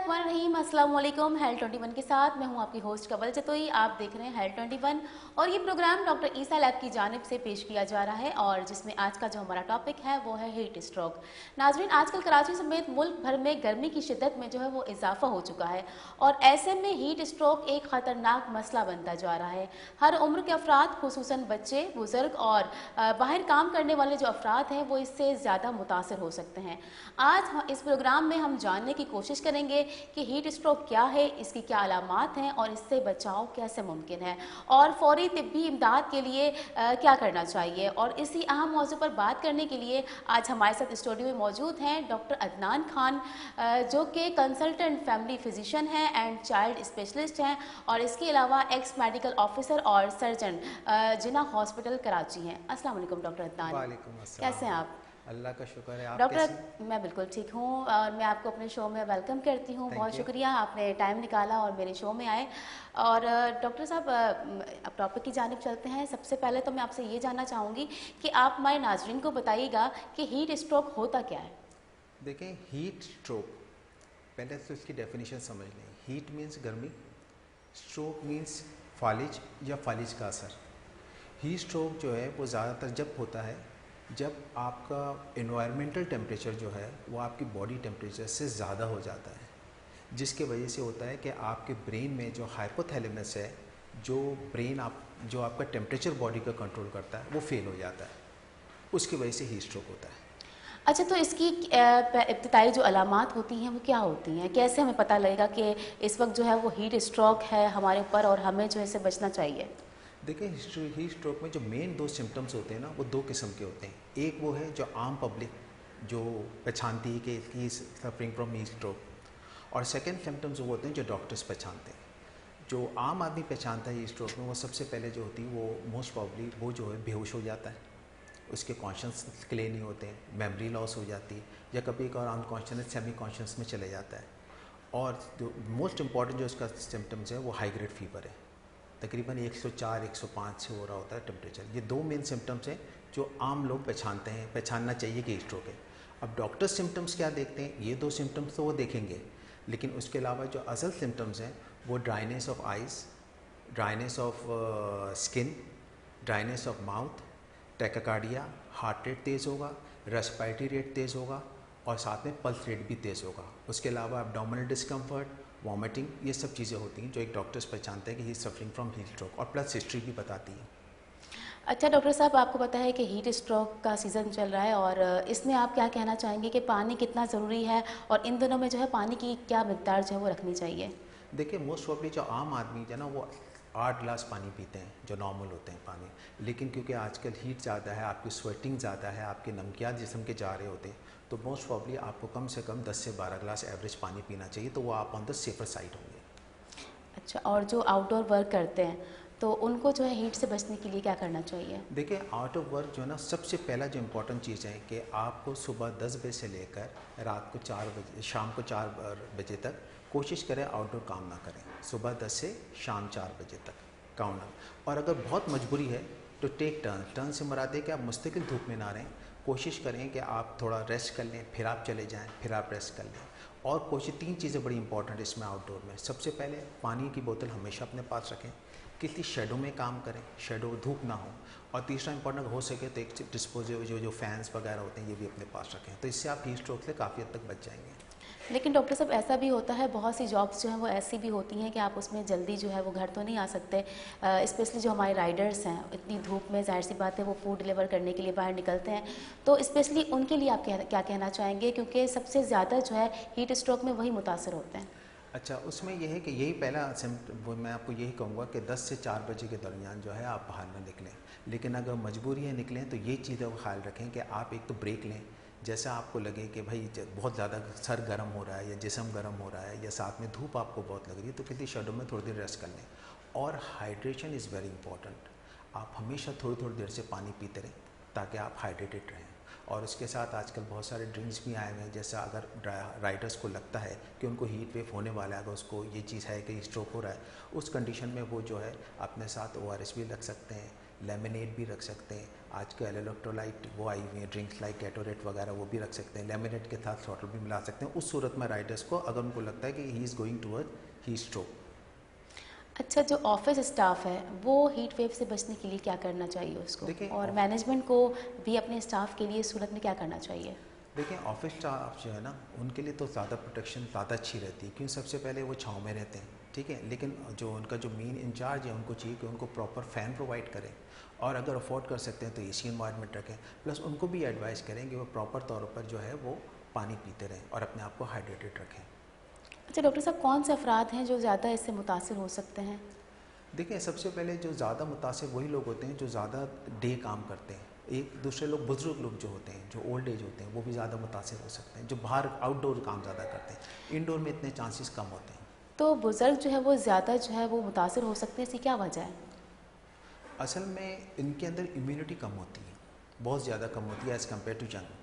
बिस्मिल्लाहिर्रहमानिर्रहीम। अस्सलाम वालेकुम। हेल्थ 21 के साथ मैं हूं आपकी होस्ट कवल चतोई। आप देख रहे हैं हेल्थ 21 और ये प्रोग्राम डॉक्टर ईसा लैब की जानिब से पेश किया जा रहा है और जिसमें आज का जो हमारा टॉपिक है वो है हीट स्ट्रोक। नाजरीन, आजकल कराची समेत मुल्क भर में गर्मी की शिद्दत में जो है वो इजाफा हो चुका है और ऐसे में हीट स्ट्रोक एक ख़तरनाक मसला बनता जा रहा है। हर उम्र के अफराद, खुसूसन बच्चे, बुजुर्ग और बाहर काम करने वाले जो अफराद हैं वो इससे ज़्यादा मुतासर हो सकते हैं। आज इस प्रोग्राम में हम जानने की कोशिश करेंगे कि हीट स्ट्रोक क्या है, इसकी क्या अलामात हैं और इससे बचाव कैसे मुमकिन है और फौरी तिब्बी इमदाद के लिए क्या करना चाहिए। और इसी अहम मौजू पर बात करने के लिए आज हमारे साथ स्टूडियो में मौजूद हैं डॉक्टर अदनान खान, जो कि कंसल्टेंट फैमिली फिजिशियन हैं एंड चाइल्ड स्पेशलिस्ट हैं और इसके अलावा एक्स मेडिकल ऑफिसर और सर्जन जिना हॉस्पिटल कराची हैं। अस्सलाम वालेकुम डॉक्टर अदनान। वालेकुम अस्सलाम। कैसे हैं आप? अल्लाह का शुक्र है। आप डॉक्टर, कैसी? मैं बिल्कुल ठीक हूँ और मैं आपको अपने शो में वेलकम करती हूँ। थैंक बहुत यू। शुक्रिया, आपने टाइम निकाला और मेरे शो में आए। और डॉक्टर साहब, अब टॉपिक की जानिब चलते हैं। सबसे पहले तो मैं आपसे ये जानना चाहूँगी कि आप हमारे नाजरीन को बताइएगा कि हीट स्ट्रोक होता क्या है। देखें, हीट स्ट्रोक, पहले तो इसकी डेफिनेशन समझ लें। हीट मीन्स गर्मी, स्ट्रोक मीन्स फालिज या फालिज का असर। हीट स्ट्रोक जो है वो ज़्यादातर जब होता है जब आपका इन्वायरमेंटल टेम्परेचर जो है वो आपकी बॉडी टेम्परेचर से ज़्यादा हो जाता है, जिसके वजह से होता है कि आपके ब्रेन में जो हाइपोथैलेमस है, जो आपका टेम्परेचर बॉडी का कंट्रोल करता है, वो फेल हो जाता है। उसकी वजह से हीट स्ट्रोक होता है। अच्छा, तो इसकी इब्तिदाई जो अलामात होती हैं वो क्या होती हैं? कैसे हमें पता लगेगा कि इस वक्त जो है वो हीट स्ट्रोक है हमारे ऊपर और हमें जो है इससे बचना चाहिए? देखिए, हीट स्ट्रोक में जो मेन दो सिम्टम्स होते हैं ना, वो दो किस्म के होते हैं। एक वो है जो आम पब्लिक जो पहचानती है कि ही सफरिंग फ्रॉम हीट स्ट्रोक, और सेकेंड सिम्टम्स वो होते हैं जो डॉक्टर्स पहचानते हैं। जो आम आदमी पहचानता है हीट स्ट्रोक में, वो सबसे पहले जो होती है वो मोस्ट प्रॉब्ली वो जो है बेहोश हो जाता है, उसके कॉन्शियस क्लियर नहीं होते हैं, मेमोरी लॉस हो जाती है, या कभी एक और अनकॉन्शियस सेमी कॉन्शियस में चले जाता है। और जो मोस्ट इंपॉर्टेंट जो इसका सिम्टम्स है वो हाई ग्रेड फीवर है, तकरीबन 104 105 से हो रहा होता है टेम्परेचर। ये दो मेन सिम्टम्स हैं जो आम लोग पहचानना चाहिए कि स्ट्रोक है। अब डॉक्टर सिम्टम्स क्या देखते हैं, ये दो सिम्टम्स तो वो देखेंगे, लेकिन उसके अलावा जो असल सिम्टम्स हैं वो dryness of eyes, dryness of skin, dryness of mouth, tachycardia, heart rate तेज़ होगा, रेस्पिरेटरी रेट तेज़ होगा और साथ में पल्स रेट भी तेज़ होगा। उसके अलावा एब्डोमिनल डिस्कम्फर्ट, वॉमिटिंग, ये सब चीज़ें होती हैं जो एक डॉक्टर्स पहचानते हैं कि he is suffering from heat stroke, और प्लस हिस्ट्री भी बताती है। अच्छा डॉक्टर साहब, आपको पता है कि हीट स्ट्रोक का सीज़न चल रहा है और इसमें आप क्या कहना चाहेंगे कि पानी कितना ज़रूरी है और इन दिनों में जो है पानी की क्या मिकदार जो है वो रखनी चाहिए? देखिए, मोस्ट प्रॉब्ली जो आम आदमी है ना वो 8 गिलास पानी पीते हैं जो नॉर्मल होते हैं पानी, लेकिन क्योंकि आजकल हीट ज़्यादा है, आपकी स्वेटिंग ज़्यादा है, आपके नमकियात जिस्म के जा रहे होते हैं, तो मोस्ट प्रॉब्ली आपको कम से कम 10 से 12 गिलास एवरेज पानी पीना चाहिए, तो वो आप ऑन द सेफर साइड होंगे। अच्छा, और जो आउटडोर वर्क करते हैं तो उनको जो है हीट से बचने के लिए क्या करना चाहिए? देखिए, आउट ऑफ वर्क जो है ना, सबसे पहला जो इम्पोर्टेंट चीज़ है कि आपको सुबह 10 बजे से लेकर रात को 4 बजे, शाम को 4 बजे तक कोशिश करें आउटडोर काम ना करें। सुबह 10 से शाम 4 बजे तक काम ना, और अगर बहुत मजबूरी है तो टेक टर्न से मराते हैं कि आप मुस्तकिल धूप में ना रहें। कोशिश करें कि आप थोड़ा रेस्ट कर लें, फिर आप चले जाएँ, फिर आप रेस्ट कर लें। और कोशिश, 3 चीज़ें बड़ी इंपॉर्टेंट इसमें आउटडोर में। सबसे पहले पानी की बोतल हमेशा अपने पास रखें, किसी शेडो में काम करें, शेडो धूप ना हो, और तीसरा इंपॉर्टेंट हो सके तो एक डिस्पोजेबल जो फैंस वगैरह होते हैं ये भी अपने पास रखें, तो इससे आप हीट स्ट्रोक से काफ़ी हद तक बच जाएंगे। लेकिन डॉक्टर साहब, ऐसा भी होता है, बहुत सी जॉब्स जो हैं वो ऐसी भी होती हैं कि आप उसमें जल्दी जो है वो घर तो नहीं आ सकते। स्पेशली जो हमारे राइडर्स हैं, इतनी धूप में जाहिर सी बात है वो फूड डिलीवर करने के लिए बाहर निकलते हैं, तो स्पेशली उनके लिए आप क्या कहना चाहेंगे, क्योंकि सबसे ज़्यादा जो है हीट स्ट्रोक में वही मुतासर होते हैं? अच्छा, उसमें यह है कि यही पहला वो मैं आपको यही कहूँगा कि 10 से 4 बजे के दरमियान जो है आप बाहर ना निकलें, लेकिन अगर मजबूरी है निकलें तो ये चीज़ों का ख्याल रखें कि आप एक तो ब्रेक लें, जैसा आपको लगे कि भाई बहुत ज़्यादा सर गर्म हो रहा है या जिस्म गर्म हो रहा है या साथ में धूप आपको बहुत लग रही है, तो किसी शेडो में थोड़ी देर रेस्ट कर लें। और हाइड्रेशन इज़ वेरी इंपॉर्टेंट, आप हमेशा थोड़ी थोड़ी देर से पानी पीते रहें ताकि आप हाइड्रेटेड रहें। और उसके साथ आजकल बहुत सारे ड्रिंक्स भी आए हुए हैं, जैसा अगर राइडर्स को लगता है कि उनको हीट वेव होने वाला है, अगर उसको ये चीज़ है कि स्ट्रोक हो रहा है, उस कंडीशन में वो जो है अपने साथ ORS भी रख सकते हैं, लेमनेड भी रख सकते हैं, आजकल इलेक्ट्रोलाइट वो आई हुई हैं ड्रिंक्स लाइक गैटोरेट वगैरह, वो भी रख सकते हैं। लेमनेड के साथ वाटर भी मिला सकते हैं उस सूरत में राइडर्स को, अगर उनको लगता है कि he is going toward heat stroke. अच्छा, जो ऑफिस स्टाफ है वो हीट वेव से बचने के लिए क्या करना चाहिए उसको, देखिए, और मैनेजमेंट को भी अपने स्टाफ के लिए इस सूरत में क्या करना चाहिए? देखिए ऑफिस स्टाफ जो है ना, उनके लिए तो ज़्यादा प्रोटेक्शन ज़्यादा अच्छी रहती है, क्योंकि सबसे पहले वो छाँव में रहते हैं, ठीक है। लेकिन जो उनका जो मेन इंचार्ज है, उनको चाहिए कि उनको प्रॉपर फ़ैन प्रोवाइड करें, और अगर अफोर्ड कर सकते हैं तो एसी इन्वायरमेंट रखें। प्लस उनको भी एडवाइस करें कि वो प्रॉपर तौर पर जो है वो पानी पीते रहें और अपने आप को हाइड्रेटेड रखें। अच्छा डॉक्टर साहब, कौन से अफराद हैं जो ज़्यादा इससे मुतासिर हो सकते हैं? देखिए, सबसे पहले जो ज़्यादा मुतासिर वही लोग होते हैं जो ज़्यादा डे काम करते हैं। एक दूसरे लोग, बुजुर्ग लोग जो होते हैं, जो ओल्ड एज होते हैं, वो भी ज़्यादा मुतासिर हो सकते हैं, जो बाहर आउटडोर काम ज़्यादा करते हैं। इंडोर में इतने चांसेस कम होते हैं। तो बुज़ुर्ग जो है वो ज़्यादा जो है वो मुतासिर हो सकते हैं, इसकी क्या वजह है? असल में इनके अंदर इम्यूनिटी कम होती है, बहुत ज़्यादा कम होती है एज़ कम्पेयर टू यंग।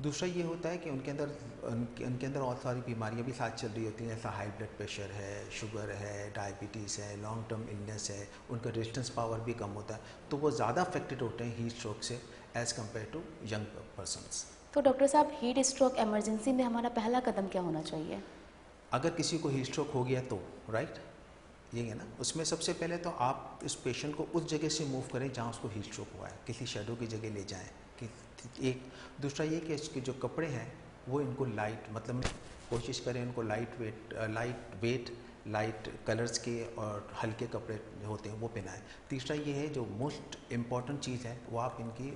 दूसरा ये होता है कि उनके अंदर और सारी बीमारियां भी साथ चल रही होती हैं, जैसा हाई ब्लड प्रेशर है, शुगर है, डायबिटीज़ है, लॉन्ग टर्म इलनेस है, उनका रेजिस्टेंस पावर भी कम होता है, तो वो ज़्यादा अफेक्टेड होते हैं हीट स्ट्रोक से as compared to young persons. तो डॉक्टर साहब, हीट स्ट्रोक इमरजेंसी में हमारा पहला कदम क्या होना चाहिए? अगर किसी को हीट स्ट्रोक हो गया तो राइट, ये है ना, उसमें सबसे पहले तो आप इस पेशेंट को उस जगह से मूव करें जहाँ उसको हीट स्ट्रोक हुआ है, किसी शेडो की जगह ले जाएं। कि एक दूसरा ये कि इसके जो कपड़े हैं वो इनको लाइट, मतलब कोशिश करें उनको लाइट लाइट कलर्स के और हल्के कपड़े होते हैं वो पहनाएं। तीसरा ये है, जो मोस्ट इम्पॉर्टेंट चीज़ है, वो आप इनकी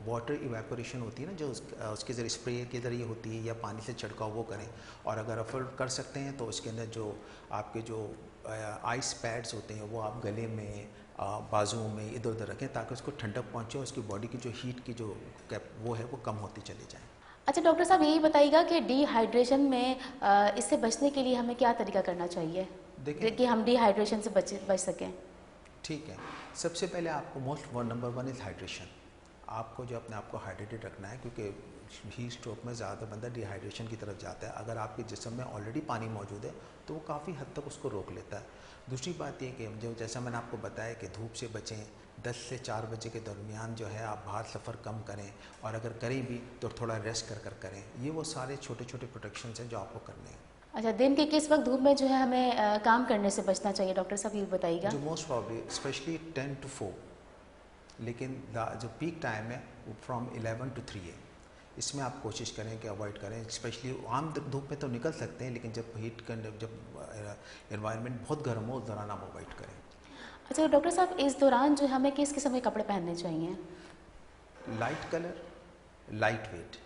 वाटर इवेपोरेशन होती है ना, जो उसके ज़रिए स्प्रे के ज़रिए होती है या पानी से छिड़काव, वो करें। और अगर अफोर्ड कर सकते हैं तो उसके अंदर जो आपके जो आइस पैड्स होते हैं वो आप गले में, बाजुओं में इधर उधर रखें, ताकि उसको ठंडक पहुँचे और उसकी बॉडी की जो हीट की जो वो है वो कम होती चली जाए। अच्छा डॉक्टर साहब, यही बताइएगा कि डिहाइड्रेशन में इससे बचने के लिए हमें क्या तरीका करना चाहिए देखिए, कि हम डिहाइड्रेशन से बच सकें? ठीक है, सबसे पहले आपको नंबर वन इज़ हाइड्रेशन। आपको जो अपने आप को हाइड्रेटेड रखना है, क्योंकि हीट स्ट्रोक में ज़्यादा बंदा डिहाइड्रेशन की तरफ जाता है। अगर आपके जिस्म में ऑलरेडी पानी मौजूद है तो वो काफ़ी हद तक उसको रोक लेता है। दूसरी बात ये कि जो जैसा मैंने आपको बताया कि धूप से बचें, 10 से 4 बजे के दरमियान जो है आप बाहर सफ़र कम करें, और अगर करें भी तो थोड़ा रेस्ट कर करें। ये वो सारे छोटे छोटे प्रोटेक्शंस हैं जो आपको करने हैं। अच्छा, दिन के किस वक्त धूप में जो है हमें काम करने से बचना चाहिए डॉक्टर साहब, ये बताइएगा? जो मोस्ट प्रॉब्ली स्पेशली 10 to 4, लेकिन जो पीक टाइम है वो फ्रॉम 11 to 3 है। इसमें आप कोशिश करें कि अवॉइड करें। स्पेशली आम धूप में तो निकल सकते हैं, लेकिन जब एनवायरनमेंट बहुत गर्म हो उस दौरान आप अवॉइड करें। अच्छा डॉक्टर साहब, इस दौरान जो हमें किस किस्म के कपड़े पहनने चाहिए? लाइट कलर, लाइट वेट,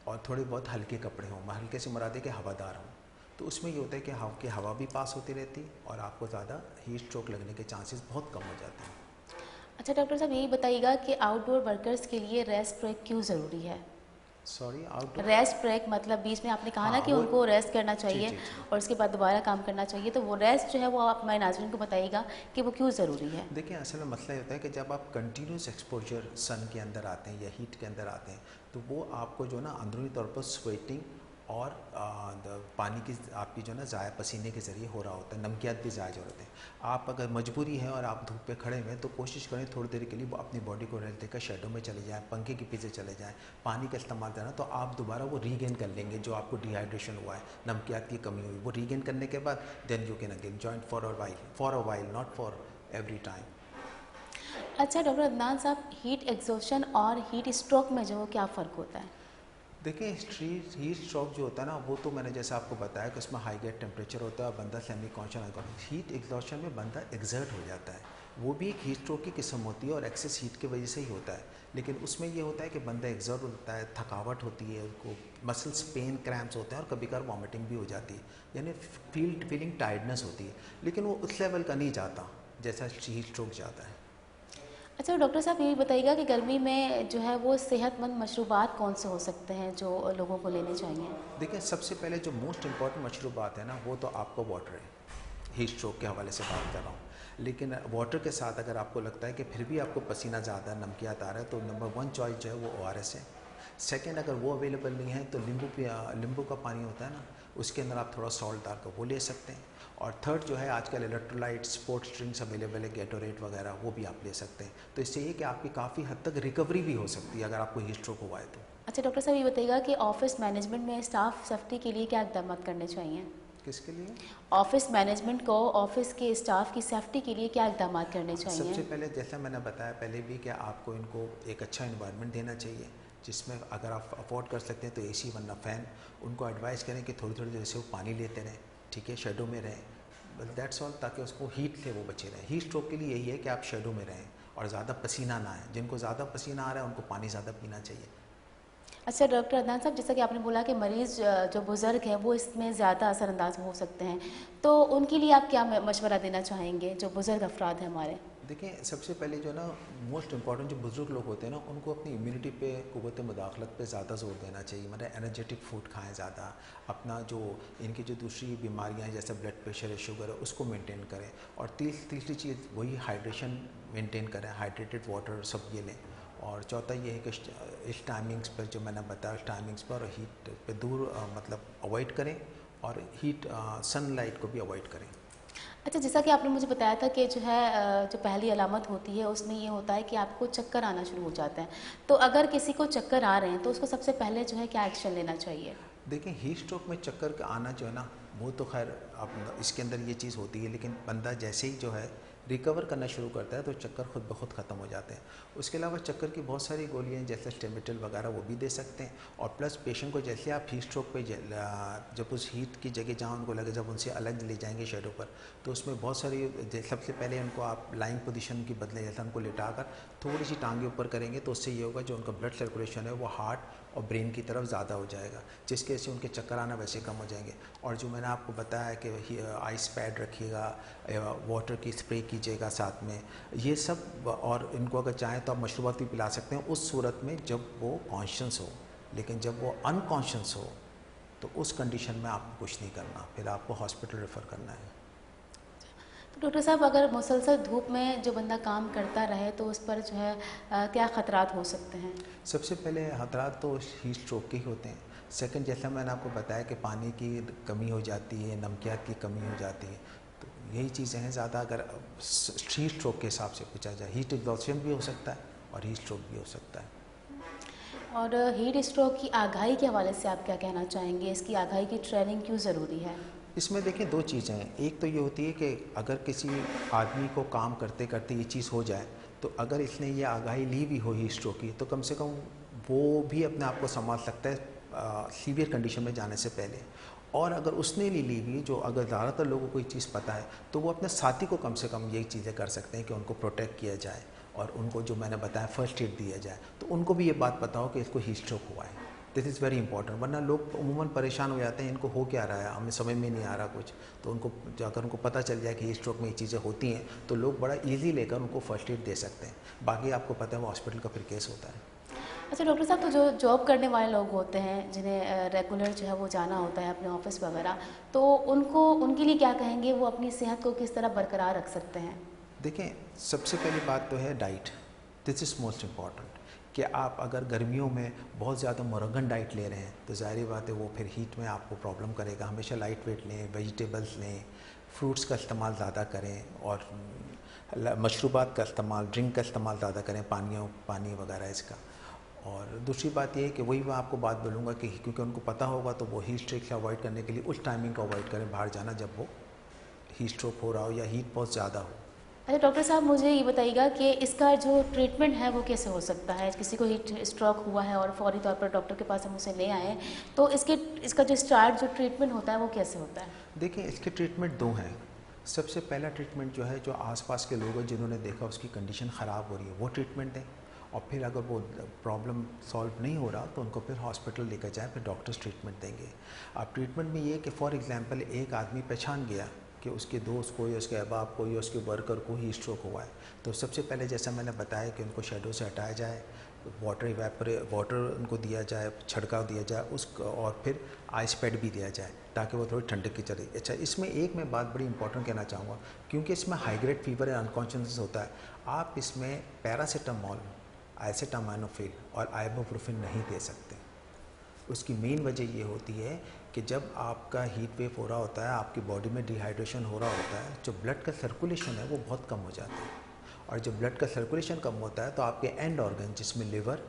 और थोड़े बहुत हल्के कपड़े हों। हल्के से मुराद है कि हवादार हों, तो उसमें ये होता है कि हवा भी पास होती रहती और आपको ज़्यादा हीट स्ट्रोक लगने के चांसेस बहुत कम हो जाते हैं। अच्छा डॉक्टर साहब, यही बताइएगा कि आउटडोर वर्कर्स के लिए रेस्ट ब्रेक क्यों ज़रूरी है? सॉरी, आउटडोर रेस्ट ब्रेक मतलब बीच में आपने कहा ना हाँ, कि उनको रेस्ट करना जी चाहिए जी जी। और उसके बाद दोबारा काम करना चाहिए, तो वो रेस्ट जो है वो आप हमारे नाज़रीन को बताइएगा कि वो क्यों ज़रूरी है? देखिए, असल में मसला ये होता है कि जब आप कंटिन्यूस एक्सपोजर सन के अंदर आते हैं या हीट के अंदर आते हैं, तो वो आपको जो ना अंदरूनी तौर पर स्वेटिंग और पानी की आपकी जो ना ज़ाया पसीने के ज़रिए हो रहा होता है, नमकियात भी ज़ाया हो रहे हैं। आप अगर मजबूरी है और आप धूप पे खड़े हुए हैं तो कोशिश करें थोड़ी देर के लिए अपनी बॉडी को रेस्ट देकर शेडो में चले जाएं, पंखे के पीछे चले जाएं, पानी का इस्तेमाल करना, तो आप दोबारा वो रीगेन कर लेंगे जो आपको डिहाइड्रेशन हुआ है, नमकियात की कमी हुई, वो रीगेन करने के बाद then you can again join for a while, not for every time. अच्छा डॉक्टर अदनान साहब, हीट एग्जॉशन और हीट स्ट्रोक में जो क्या फ़र्क होता है? देखिए, हीट स्ट्रोक जो होता है ना, वो तो मैंने जैसे आपको बताया कि उसमें हाई गेट टेम्परेचर होता है और बंदा सेमी कॉन्शियस होता है। हीट एग्जॉशन में बंदा एग्जर्ट हो जाता है, वो भी एक हीट स्ट्रोक की किस्म होती है और एक्सेस हीट की वजह से ही होता है। लेकिन उसमें ये होता है कि बंदा एग्जर्ट होता है, थकावट होती है, उसको मसल्स पेन, क्रैम्प्स होते हैं और कभी कभार वॉमिटिंग भी हो जाती है, यानी फीलिंग टायर्डनेस होती है। लेकिन वो उस लेवल का नहीं जाता जैसा हीट स्ट्रोक जाता है। अच्छा डॉक्टर साहब, ये बताइएगा कि गर्मी में जो है वो सेहतमंद मशरूबात कौन से हो सकते हैं जो लोगों को लेने चाहिए? देखिए, सबसे पहले जो मोस्ट इम्पॉर्टेंट मशरूबात है ना, वो तो आपका वाटर है। हीट स्ट्रोक के हवाले से बात कर रहा हूँ, लेकिन वाटर के साथ अगर आपको लगता है कि फिर भी आपको पसीना ज़्यादा, नमकियात आ रहा है, तो नंबर 1 चॉइस जो है वो ORS है। सेकंड, अगर वो अवेलेबल नहीं है तो नींबू का पानी होता है ना, उसके अंदर आप थोड़ा सॉल्ट डाल कर वो ले सकते हैं। और थर्ड जो है, आजकल इलेक्ट्रोलाइट स्पोर्ट्स ड्रिंक्स अवेलेबल है, गेटोरेट वगैरह, वो भी आप ले सकते हैं। तो इससे ये कि आपकी काफ़ी हद तक रिकवरी भी हो सकती है अगर आपको हीट स्ट्रोक हुआ है तो। अच्छा डॉक्टर साहब, ये बताइएगा कि ऑफिस मैनेजमेंट में स्टाफ सेफ्टी के लिए क्या इकदाम करने चाहिए? किसके लिए? ऑफिस मैनेजमेंट को ऑफिस के स्टाफ की सेफ्टी के लिए क्या इकदाम करने चाहिए? सबसे पहले, जैसा मैंने बताया पहले भी, कि आपको इनको एक अच्छा इन्वायरमेंट देना चाहिए, जिसमें अगर आप अफोर्ड कर सकते हैं तो एसी वरना फ़ैन। उनको एडवाइस करें कि थोड़ी थोड़ी देर से वो पानी लेते रहें, ठीक है, शेडो में रहें, बस दैट्स ऑल, ताकि उसको हीट से वो बचे रहें। हीट स्ट्रोक के लिए यही है कि आप शेडो में रहें और ज़्यादा पसीना ना आए। जिनको ज़्यादा पसीना आ रहा है उनको पानी ज़्यादा पीना चाहिए। अच्छा डॉक्टर अदनान साहब, जैसा कि आपने बोला कि मरीज़ जो बुज़ुर्ग हैं वो इसमें ज़्यादा असरअंदाज हो सकते हैं, तो उनके लिए आप क्या मशवरा देना चाहेंगे, जो बुज़ुर्ग अफराद हैं हमारे? देखिए, सबसे पहले जो ना मोस्ट इम्पॉर्टेंट, जो बुज़ुर्ग लोग होते हैं ना, उनको अपनी इम्यूनिटी पे, क़ुव्वत मुदाखलत पे ज़्यादा ज़ोर देना चाहिए। मतलब एनर्जेटिक फूड खाएं ज़्यादा, अपना जो इनकी जो दूसरी बीमारियां हैं जैसे ब्लड प्रेशर है, शुगर है, उसको मेंटेन करें। और तीसरी चीज़ वही हाइड्रेशन मेंटेन करें, हाइड्रेटेड वाटर सब ये लें। और चौथा ये है कि इस टाइमिंग्स पर जो मैंने बताया, उस टाइमिंग्स पर हीट पे दूर मतलब अवॉइड करें, और हीट सनलाइट को भी अवॉइड करें। अच्छा, जैसा कि आपने मुझे बताया था कि जो है जो पहली अलामत होती है उसमें ये होता है कि आपको चक्कर आना शुरू हो जाता है, तो अगर किसी को चक्कर आ रहे हैं तो उसको सबसे पहले जो है क्या एक्शन लेना चाहिए? देखिए, हीट स्ट्रोक में चक्कर का आना जो है ना, वो तो खैर आप इसके अंदर ये चीज़ होती है, लेकिन बंदा जैसे ही जो है रिकवर करना शुरू करता है तो चक्कर खुद ब खुद ख़त्म हो जाते हैं। उसके अलावा चक्कर की बहुत सारी गोलियाँ हैं, जैसे स्टेमिटल वगैरह, वो भी दे सकते हैं। और प्लस पेशेंट को जैसे आप हीट स्ट्रोक पे जब उस हीट की जगह जहाँ उनको लगे, जब उनसे अलग ले जाएंगे शेडो पर, तो उसमें बहुत सारी, सबसे पहले उनको आप लाइंग पोजीशन की बदले, जैसे उनको लिटाकर थोड़ी सी टांगे ऊपर करेंगे, तो उससे ये होगा जो उनका ब्लड सर्कुलेशन है वो हार्ट और ब्रेन की तरफ ज़्यादा हो जाएगा, जिसके वजह से उनके चक्कर आना वैसे कम हो जाएंगे। और जो मैंने आपको बताया कि आइस पैड रखिएगा, वाटर की स्प्रे कीजिएगा साथ में, ये सब। और इनको अगर चाहें तो आप मशरूबात भी पिला सकते हैं उस सूरत में जब वो कॉन्शियस हो। लेकिन जब वो अनकॉन्शियस हो तो उस कंडीशन में आपको कुछ नहीं करना, फिर आपको हॉस्पिटल रेफ़र करना है। तो डॉक्टर साहब, अगर मुसलसल धूप में जो बंदा काम करता रहे तो उस पर जो है क्या ख़तरात हो सकते हैं? सबसे पहले खतरात तो हीट स्ट्रोक के ही होते हैं। सेकंड, जैसा मैंने आपको बताया कि पानी की कमी हो जाती है, नमकियात की कमी हो जाती है, तो यही चीज़ें हैं ज़्यादा। अगर हीट स्ट्रोक के हिसाब से पूछा जाए, हीट एग्जॉस्शन भी हो सकता है और हीट स्ट्रोक भी हो सकता है। और हीट स्ट्रोक की आगाही के हवाले से आप क्या कहना चाहेंगे? इसकी आगाही की ट्रेनिंग क्यों ज़रूरी है? इसमें देखिए, दो चीज़ें हैं। एक तो ये होती है कि अगर किसी आदमी को काम करते करते ये चीज़ हो जाए, तो अगर इसने ये आगाही ली भी हो हीट स्ट्रोक की, तो कम से कम वो भी अपने आप को संभाल सकता है सीवियर कंडीशन में जाने से पहले। और अगर उसने ली भी, जो अगर ज़्यादातर लोगों को ये चीज़ पता है, तो वो अपने साथी को कम से कम यही चीज़ें कर सकते हैं कि उनको प्रोटेक्ट किया जाए और उनको जो मैंने बताया फर्स्ट एड दिया जाए, तो उनको भी ये बात पता हो कि इसको हीट स्ट्रोक हुआ है। This is very important. वरना लोग अमूमन परेशान हो जाते हैं, इनको हो क्या रहा है, हमें समझ में नहीं आ रहा कुछ। तो उनको, अगर उनको पता चल जाए कि हीट स्ट्रोक में ये चीज़ें होती हैं, तो लोग बड़ा ईजी लेकर उनको फर्स्ट एड दे सकते हैं। बाकी आपको पता है वो हॉस्पिटल का फिर केस होता है। अच्छा डॉक्टर साहब, तो जो जॉब करने वाले लोग होते हैं जिन्हें रेगुलर जो है वो जाना होता है अपने ऑफिस वगैरह, तो उनके लिए क्या कहेंगे? वो अपनी सेहत को किस तरह बरकरार रख सकते हैं? देखें, सबसे पहली बात तो है diet. This is most important. कि आप अगर गर्मियों में बहुत ज़्यादा मुरगन डाइट ले रहे हैं, तो ज़ाहिर बात है वो फिर हीट में आपको प्रॉब्लम करेगा। हमेशा लाइट वेट लें, वेजिटेबल्स लें, फ्रूट्स का इस्तेमाल ज़्यादा करें, और मशरूबात का इस्तेमाल, ड्रिंक का इस्तेमाल ज़्यादा करें, पानी वगैरह इसका। और दूसरी बात ये है कि वही मैं आपको बात बोलूँगा कि क्योंकि उनको पता होगा, तो वो हीट स्ट्रोक से अवॉइड करने के लिए उस टाइमिंग को अवॉइड करें बाहर जाना, जब वो हीट स्ट्रोक हो रहा हो या हीट बहुत ज़्यादा हो। अच्छा डॉक्टर साहब, मुझे ये बताइएगा कि इसका जो ट्रीटमेंट है वो कैसे हो सकता है? किसी को हीट स्ट्रोक हुआ है और फौरी तौर पर डॉक्टर के पास हम उसे ले आए, तो इसका जो ट्रीटमेंट होता है वो कैसे होता है? देखिए, इसके ट्रीटमेंट दो हैं। सबसे पहला ट्रीटमेंट जो है, जो आसपास के लोग हैं जिन्होंने देखा उसकी कंडीशन ख़राब हो रही है, वो ट्रीटमेंट है। और फिर अगर वो प्रॉब्लम सॉल्व नहीं हो रहा, तो उनको फिर हॉस्पिटल लेकर जाएं, फिर डॉक्टर्स ट्रीटमेंट देंगे। अब ट्रीटमेंट में ये कि फॉर एग्जांपल एक आदमी पहचान गया कि उसके दोस्त को या उसके अहबाब को या उसके वर्कर को हीट स्ट्रोक हुआ है, तो सबसे पहले जैसा मैंने बताया कि उनको शेडो से हटाया जाए, वाटर उनको दिया जाए, छिड़काव दिया जाए और फिर आइस पैड भी दिया जाए, ताकि वो थोड़ी ठंडक की चले। अच्छा, इसमें एक मैं बात बड़ी इंपॉर्टेंट कहना चाहूँगा, क्योंकि इसमें हाई ग्रेड फीवर या अनकॉन्शियसनेस होता है, आप इसमें पैरासीटामोल, आइसेटामाइनोफिल और आइबुप्रोफेन नहीं दे सकते। उसकी मेन वजह ये होती है कि जब आपका हीट वेव हो रहा होता है, आपकी बॉडी में डिहाइड्रेशन हो रहा होता है, जो ब्लड का सर्कुलेशन है वो बहुत कम हो जाता है। और जब ब्लड का सर्कुलेशन कम होता है तो आपके एंड ऑर्गन जिसमें लिवर,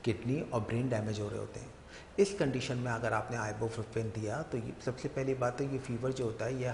किडनी और ब्रेन डैमेज हो रहे होते हैं। इस कंडीशन में अगर आपने आइबुप्रोफेन दिया तो ये सबसे पहली बात तो ये फीवर जो होता है ये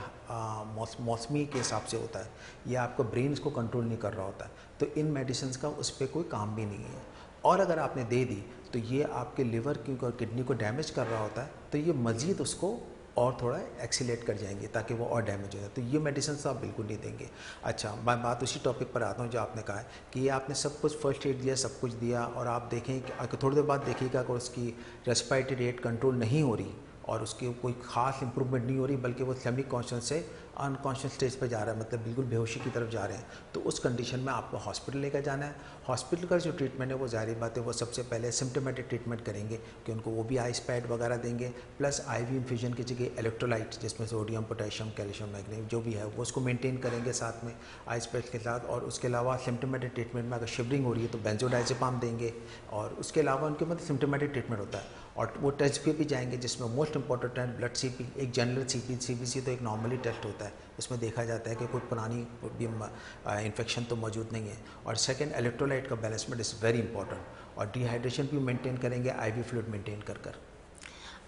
मौसमी के हिसाब से होता है, ये आपका ब्रेन को कंट्रोल नहीं कर रहा होता है, तो इन मेडिसिन का उस पर कोई काम भी नहीं है। और अगर आपने दे दी तो ये आपके लिवर की और किडनी को डैमेज कर रहा होता है, तो ये मज़ीद उसको और थोड़ा एक्सीलेट कर जाएंगे ताकि वो और डैमेज हो जाए, तो ये मेडिसिन तो आप बिल्कुल नहीं देंगे। अच्छा, मैं बात उसी टॉपिक पर आता हूँ जो आपने कहा है कि ये आपने सब कुछ फर्स्ट एड दिया, सब कुछ दिया, और आप देखें कि थोड़ी देर बाद देखिएगा अगर उसकी रेस्पिरेटरी रेट कंट्रोल नहीं हो रही और उसकी कोई ख़ास इंप्रूवमेंट नहीं हो रही, बल्कि वो सेमी कॉन्शियस से अनकॉन्शियस स्टेज पर जा रहा है, मतलब बिल्कुल बेहोशी की तरफ जा रहे हैं, तो उस कंडीशन में आपको हॉस्पिटल लेकर जाना है। हॉस्पिटल का जो ट्रीटमेंट है वो ज़ाहिर बात है वो सबसे पहले सिम्टोमेटिक ट्रीटमेंट करेंगे कि उनको वो भी आइस पैड वगैरह देंगे, प्लस आईवी इन्फ्यूजन की जगह इलेक्ट्रोलाइट जिसमें सोडियम, पोटेशियम, कैल्शियम, मैग्नीशियम जो भी है वो उसको मेंटेन करेंगे साथ में आइस पैड के साथ। और उसके अलावा सिम्टोमेटिक ट्रीटमेंट में अगर शिवरिंग हो रही है तो बेंजोडाइजेपाम देंगे, और उसके अलावा उनके मतलब सिम्टोमेटिक ट्रीटमेंट होता है। और वो टेस्ट पे भी जाएंगे जिसमें मोस्ट इंपॉर्टेंट है ब्लड सीपी, एक जनरल सीपीसी तो एक नॉर्मली टेस्ट होता है, उसमें देखा जाता है कि कोई पुरानी इन्फेक्शन तो मौजूद नहीं है। और सेकंड, इलेक्ट्रोलाइट का बैलेंसमेंट इज़ वेरी इंपॉर्टेंट, और डिहाइड्रेशन भी मेंटेन करेंगे आईवी फ्लूइड मेंटेन कर कर।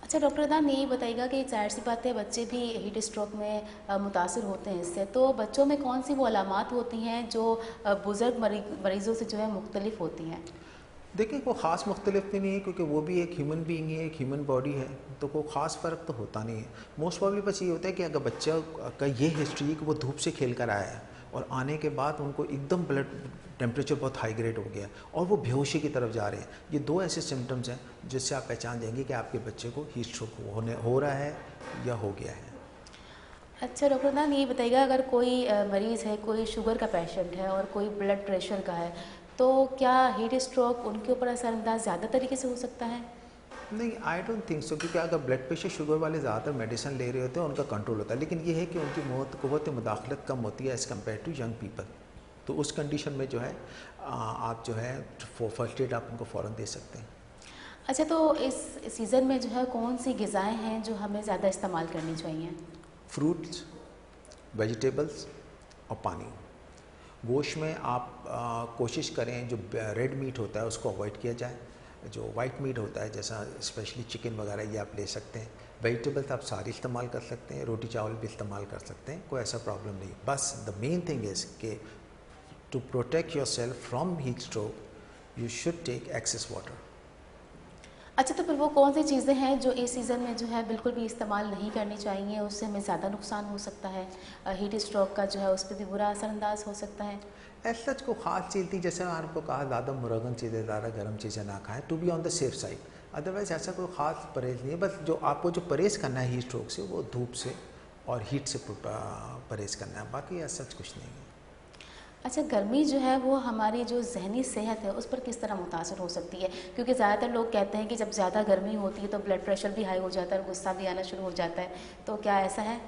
अच्छा डॉक्टर अदान, यही बताइएगा कि जाहिर सी बात है बच्चे भी हीट स्ट्रोक में मुतासर होते हैं इससे, तो बच्चों में कौन सी वो अलामात होती हैं जो बुज़ुर्ग मरीज़ों से जो है मुख्तलिफ होती हैं? देखिए कोई ख़ास मुख्तलिफ भी नहीं है, क्योंकि वो भी एक ह्यूमन बीइंग है, एक ह्यूमन बॉडी है, तो कोई ख़ास फ़र्क तो होता नहीं है। मोस्ट प्रॉब्ली बस ये होता है कि अगर बच्चा का ये हिस्ट्री है कि वो धूप से खेल कर आया है और आने के बाद उनको एकदम ब्लड टेम्परेचर बहुत हाई ग्रेड हो गया और वो बेहोशी की तरफ जा रहे हैं, ये दो ऐसे सिम्टम्स हैं जिससे आप पहचान जाएंगे कि आपके बच्चे को हीट स्ट्रोक हो रहा है या हो गया है। अच्छा डॉक्टर अदान, ये बताइएगा अगर कोई मरीज़ है, कोई शुगर का पेशेंट है और कोई ब्लड प्रेशर का है, तो क्या हीट स्ट्रोक उनके ऊपर असरअंदाज ज़्यादा तरीके से हो सकता है? नहीं, आई डोंट थिंक सो, क्योंकि अगर ब्लड प्रेशर शुगर वाले ज़्यादातर मेडिसिन ले रहे होते हैं उनका कंट्रोल होता है, लेकिन ये है कि उनकी क़ुव्वत मुदाखलत कम होती है as compared to young people, तो उस कंडीशन में जो है आप जो है फर्स्ट एड आप उनको फ़ौरन दे सकते हैं। अच्छा, तो इस सीज़न में जो है कौन सी ग़िज़ाएँ हैं जो हमें ज़्यादा इस्तेमाल करनी चाहिए? फ्रूट्स, वेजिटेबल्स और पानी। गोश्त में आप कोशिश करें जो रेड मीट होता है उसको अवॉइड किया जाए, जो वाइट मीट होता है जैसा स्पेशली चिकन वगैरह ये आप ले सकते हैं। वेजिटेबल्स आप सारी इस्तेमाल कर सकते हैं, रोटी चावल भी इस्तेमाल कर सकते हैं, कोई ऐसा प्रॉब्लम नहीं। बस द मेन थिंग इज़ कि to protect your self from heat stroke you should take excess water. अच्छा, तो फिर वो कौन सी चीज़ें हैं जो इस सीज़न में जो है बिल्कुल भी इस्तेमाल नहीं करनी चाहिए, उससे हमें ज़्यादा नुकसान हो सकता है, हीट स्ट्रोक का जो है उस पर भी बुरा असरअंदाज हो सकता है? ऐसा को ख़ास चीज़ थी, जैसे मैंने आपको कहा ज़्यादा मुरगन चीज़ें, ज़्यादा गर्म चीज़ें ना खाएं, to be on the safe side. Otherwise ऐसा कोई ख़ास परहेज़ नहीं है, बस जो आपको जो परहेज़ करना है हीट स्ट्रोक से वो धूप से और हीट से परहेज़ करना है, बाकी ऐसा कुछ नहीं है। अच्छा, गर्मी जो है वो हमारी जो ज़हनी सेहत है उस पर किस तरह मुतासर हो सकती है? क्योंकि ज़्यादातर लोग कहते हैं कि जब ज़्यादा गर्मी होती है तो ब्लड प्रेशर भी हाई हो जाता है और गुस्सा भी आना शुरू हो जाता है, तो क्या ऐसा है?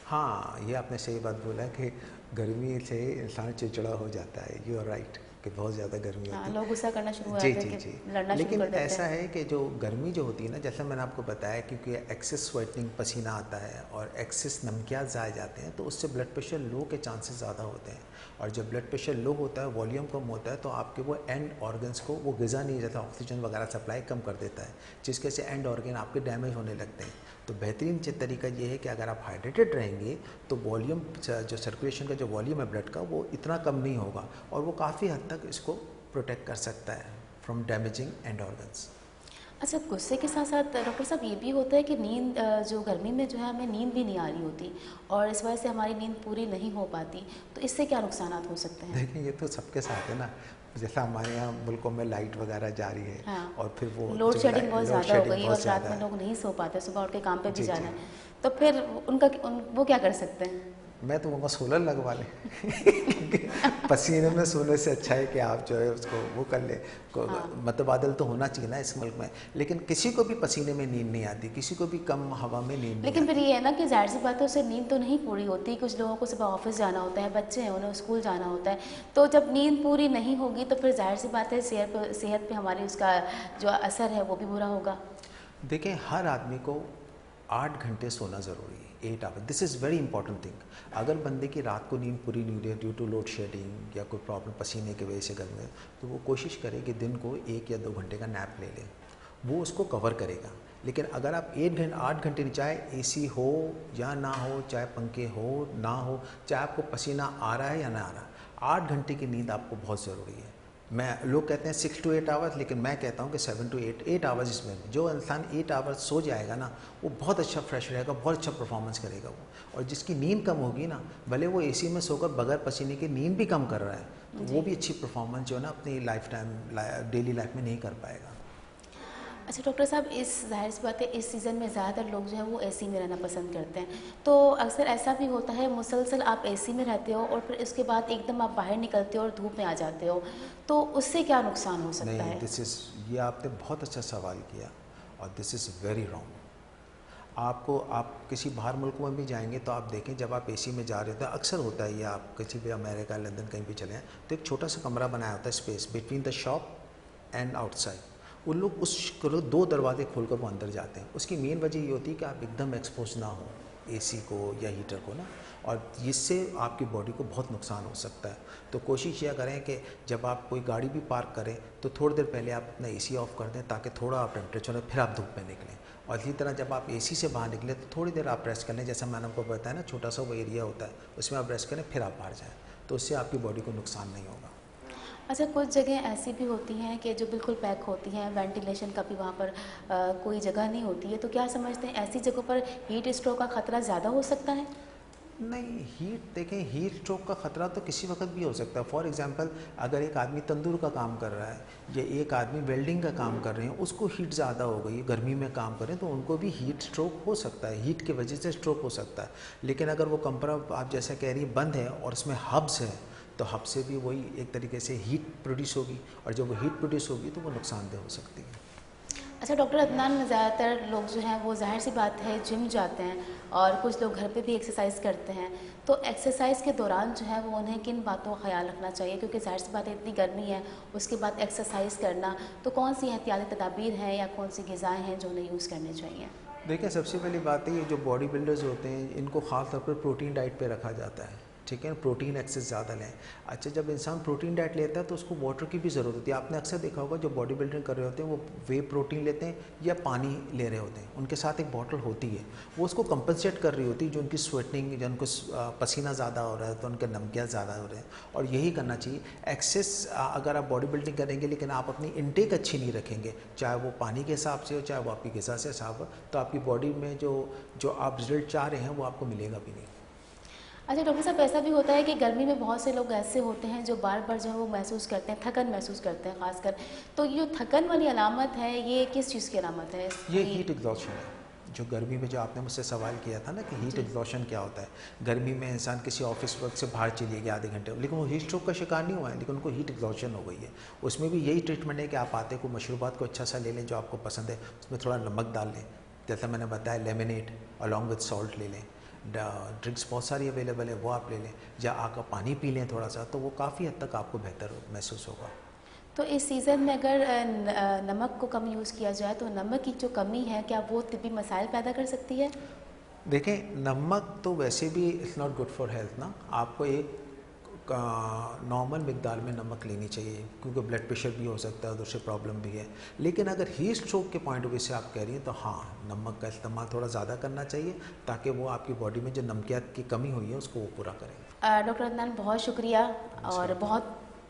हाँ, ये आपने सही बात बोला कि गर्मी से इंसान चिड़चिड़ा हो जाता है, यू आर राइट कि बहुत ज़्यादा गर्मी होती है। लोग गुस्सा करना शुरू हो जी जाते जी हैं जी, कि लड़ना शुरू लेकिन कर देते ऐसा हैं। है कि जो गर्मी जो होती है ना, जैसा मैंने आपको बताया, क्योंकि एक्सेस स्वेटिंग पसीना आता है और एक्सेस नमकियात ज़ाए जाते हैं, तो उससे ब्लड प्रेशर लो के चांसेस ज़्यादा होते हैं। और जब ब्लड प्रेशर लो होता है, वॉल्यूम कम होता है, तो आपके वो एंड ऑर्गन्स को वो ग़िज़ा नहीं जाता, ऑक्सीजन वगैरह सप्लाई कम कर देता है, जिसकी वजह से एंड ऑर्गन आपके डैमेज होने लगते हैं। तो बेहतरीन तरीका ये है कि अगर आप हाइड्रेटेड रहेंगे तो वॉल्यूम जो सर्कुलेशन का जो वॉल्यूम है ब्लड का वो इतना कम नहीं होगा और वो काफ़ी हद तक इसको प्रोटेक्ट कर सकता है फ्रॉम डैमेजिंग एंड ऑर्गन्स। अच्छा, गुस्से के साथ साथ डॉक्टर साहब ये भी होता है कि नींद जो गर्मी में जो है हमें नींद भी नहीं आ रही होती और इस वजह से हमारी नींद पूरी नहीं हो पाती, तो इससे क्या नुकसान हो सकते हैं? देखिए ये तो सबके साथ है ना, जैसा हमारे यहाँ मुल्कों में लाइट वगैरह जा रही है, हाँ, और फिर वो लोड शेडिंग बहुत ज़्यादा हो गई है और रात ज़्यादा में है। लोग नहीं सो पाते, सुबह उठ के काम पे भी जी जाना जी, है, तो फिर वो क्या कर सकते हैं? मैं तो कहूँगा सोलर लगवा लें पसीने में सोने से अच्छा है कि आप जो है उसको वो कर ले। हाँ। मतबादल तो होना चाहिए ना इस मुल्क में, लेकिन किसी को भी पसीने में नींद नहीं आती, किसी को भी कम हवा में नींद नहीं लेकिन फिर आती। ये है ना कि ज़ाहिर सी बात है उससे नींद तो नहीं पूरी होती, कुछ लोगों को सुबह ऑफिस जाना होता है, बच्चे हैं उन्हें स्कूल जाना होता है, तो जब नींद पूरी नहीं होगी तो फिर ज़ाहिर सी बात है सेहत पे हमारी उसका जो असर है वो भी बुरा होगा। देखें, हर आदमी को 8 घंटे सोना ज़रूरी है, 8 hour. This is very important thing. अगर बंदे की रात को नींद पूरी नहीं हो रही है ड्यू टू लोड शेडिंग या कोई प्रॉब्लम पसीने की वजह से घर में, तो वो कोशिश करे कि दिन को 1 या 2 घंटे का नैप ले ले, वो उसको कवर करेगा। लेकिन अगर आप 8 घंटे नहीं, चाहे एसी हो या ना हो, चाहे पंखे हो ना हो, चाहे आपको पसीना आ रहा है या ना आ रहा, 8 घंटे की नींद आपको बहुत ज़रूरी है। लोग कहते हैं 6 to 8 आवर्स, लेकिन मैं कहता हूँ कि 7 to 8 आवर्स इसमें। जो इंसान 8 आवर्स सो जाएगा ना, वो बहुत अच्छा फ्रेश रहेगा, बहुत अच्छा परफॉर्मेंस करेगा वो। और जिसकी नींद कम होगी ना, भले वो एसी में सोकर बगैर पसीने के नींद भी कम कर रहा है, तो वो भी अच्छी परफॉर्मेंस जो है ना अपनी लाइफ टाइम डेली लाइफ में नहीं कर पाएगा। अच्छा डॉक्टर साहब, इस ज़ाहिर सी बात है इस सीज़न में ज़्यादातर लोग जो है वो एसी में रहना पसंद करते हैं, तो अक्सर ऐसा भी होता है मुसलसल आप एसी में रहते हो और फिर उसके बाद एकदम आप बाहर निकलते हो और धूप में आ जाते हो, तो उससे क्या नुकसान हो सकता है? ये आपने बहुत अच्छा सवाल किया और दिस इज़ वेरी रॉन्ग। आप किसी बाहर मुल्क में भी जाएंगे तो आप देखें, जब आप एसी में जा रहे होते हैं, अक्सर होता है ये, आप किसी भी अमेरिका, लंदन कहीं भी चले हैं, तो एक छोटा सा कमरा बनाया होता है, space between the shop and outside. उन लोग उस 2 दरवाजे खोलकर वो अंदर जाते हैं। उसकी मेन वजह ये होती है कि आप एकदम एक्सपोज ना हो एसी को या हीटर को ना, और जिससे आपकी बॉडी को बहुत नुकसान हो सकता है। तो कोशिश यह करें कि जब आप कोई गाड़ी भी पार्क करें तो थोड़ी देर पहले आप अपना एसी ऑफ कर दें, ताकि थोड़ा आप टेम्परेचर है, फिर आप धूप में निकलें। और इसी तरह जब आप एसी से बाहर निकलें तो थोड़ी देर आप रेस्ट कर लें, जैसा मैंने आपको बताया ना, छोटा सा वो एरिया होता है, उसमें आप रेस्ट करें, फिर आप बाहर जाएँ, तो उससे आपकी बॉडी को नुकसान नहीं होगा। अच्छा, कुछ जगह ऐसी भी होती हैं कि जो बिल्कुल पैक होती हैं, वेंटिलेशन का भी वहाँ पर कोई जगह नहीं होती है, तो क्या समझते हैं ऐसी जगहों पर हीट स्ट्रोक का ख़तरा ज़्यादा हो सकता है? नहीं, देखें, हीट स्ट्रोक का ख़तरा तो किसी वक्त भी हो सकता है। फॉर एग्जांपल, अगर एक आदमी तंदूर का काम कर रहा है या एक आदमी वेल्डिंग का काम कर रहे हैं, उसको हीट ज़्यादा हो गई, गर्मी में काम करें, तो उनको भी हीट स्ट्रोक हो सकता है, हीट की वजह से स्ट्रोक हो सकता है। लेकिन अगर वो कमरा आप जैसा कह रही है बंद है और उसमें हब्स है, तो हब से भी वही एक तरीके से हीट प्रोड्यूस होगी, और जब वो हीट प्रोड्यूस होगी तो वो नुकसानदेह हो सकती है। अच्छा डॉक्टर अदनान, ज़्यादातर लोग जो हैं वो ज़ाहिर सी बात है जिम जाते हैं और कुछ लोग घर पे भी एक्सरसाइज करते हैं, तो एक्सरसाइज के दौरान जो है वो उन्हें किन बातों का ख्याल रखना चाहिए? क्योंकि ज़ाहिर सी बात है इतनी गर्मी है, उसके बाद एक्सरसाइज करना, तो कौन सी एहतियाती तदाबीर हैं या कौन सी ग़िज़ाएँ हैं जो उन्हें यूज़ करनी चाहिए? देखिए, सबसे पहली बात है, ये जो बॉडी बिल्डर्स होते हैं इनको ख़ास तौर पर प्रोटीन डाइट पे रखा जाता है, ठीक है, प्रोटीन एक्सेस ज़्यादा लें। अच्छा, जब इंसान प्रोटीन डाइट लेता है तो उसको वाटर की भी ज़रूरत होती है। आपने अक्सर देखा होगा जो बॉडी बिल्डिंग कर रहे होते हैं वो वे प्रोटीन लेते हैं या पानी ले रहे होते हैं, उनके साथ एक बॉटल होती है, वो उसको कंपनसेट कर रही होती है। जो उनकी स्वेटिंग, जो उनको पसीना ज़्यादा हो रहा है तो उनके नमकियात ज़्यादा हो रहे हैं, और यही करना चाहिए। एक्सेस अगर आप बॉडी बिल्डिंग करेंगे लेकिन आप अपनी इनटेक अच्छी नहीं रखेंगे, चाहे वो पानी के हिसाब से हो चाहे वो आपकी ग़िज़ा से हिसाब हो, तो आपकी बॉडी में जो आप रिजल्ट चाह रहे हैं वो आपको मिलेगा भी नहीं। अच्छा डॉक्टर साहब, ऐसा भी होता है कि गर्मी में बहुत से लोग ऐसे होते हैं जो बार बार जो है वो महसूस करते हैं, थकन महसूस करते हैं खासकर, तो ये जो थकन वाली अलामत है ये किस चीज़ की अलामत है? ये हीट एग्जॉशन है। जो गर्मी में, जो आपने मुझसे सवाल किया था ना कि हीट एग्जॉशन क्या होता है, गर्मी में इंसान किसी ऑफिस वर्क से बाहर चली गया आधे घंटे, लेकिन वो हीट स्ट्रोक का शिकार नहीं हुआ है, लेकिन उनको हीट एग्जॉशन हो गई है। उसमें भी यही ट्रीटमेंट है कि आप आते को मशरूबात को अच्छा सा ले लें जो आपको पसंद है, उसमें थोड़ा नमक डाल लें, जैसा मैंने बताया लेमनेड अलॉन्ग विद सॉल्ट ले लें, ड्रिंक्स बहुत सारी अवेलेबल है वो आप ले लें, या आकर पानी पी लें थोड़ा सा, तो वो काफ़ी हद तक आपको बेहतर महसूस होगा। तो इस सीज़न में अगर नमक को कम यूज़ किया जाए तो नमक की जो कमी है क्या वो तिब्बी मसाइल पैदा कर सकती है? देखें, नमक तो वैसे भी it's not good for health ना, आपको एक नॉर्मल मिकदार में नमक लेनी चाहिए, क्योंकि ब्लड प्रेशर भी हो सकता है, दूसरे प्रॉब्लम भी है। लेकिन अगर हीट स्ट्रोक के पॉइंट ऑफ व्यू से आप कह रही हैं तो हाँ, नमक का इस्तेमाल थोड़ा ज़्यादा करना चाहिए, ताकि वो आपकी बॉडी में जो नमकियात की कमी हुई है उसको वो पूरा करें। डॉक्टर अदनान, बहुत शुक्रिया, और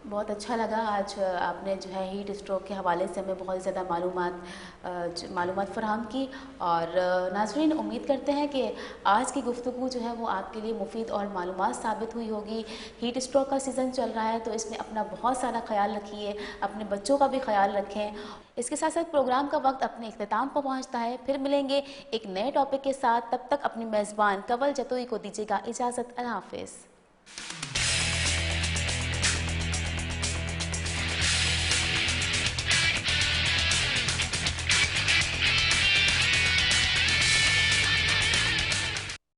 बहुत अच्छा लगा आज आपने जो है हीट स्ट्रोक के हवाले से हमें बहुत ज़्यादा मालूमात फ़राहम की। और नाज़रीन, उम्मीद करते हैं कि आज की गुफ्तगू जो है वो आपके लिए मुफीद और मालूमात साबित हुई होगी। हीट स्ट्रोक का सीज़न चल रहा है तो इसमें अपना बहुत सारा ख्याल रखिए, अपने बच्चों का भी ख्याल रखें। इसके साथ साथ प्रोग्राम का वक्त अपने इख्तिताम पर पहुँचता है, फिर मिलेंगे एक नए टॉपिक के साथ। तब तक अपनी मेज़बान कंवल जतोई को दीजिएगा इजाज़त। अल्लाह हाफ़िज़।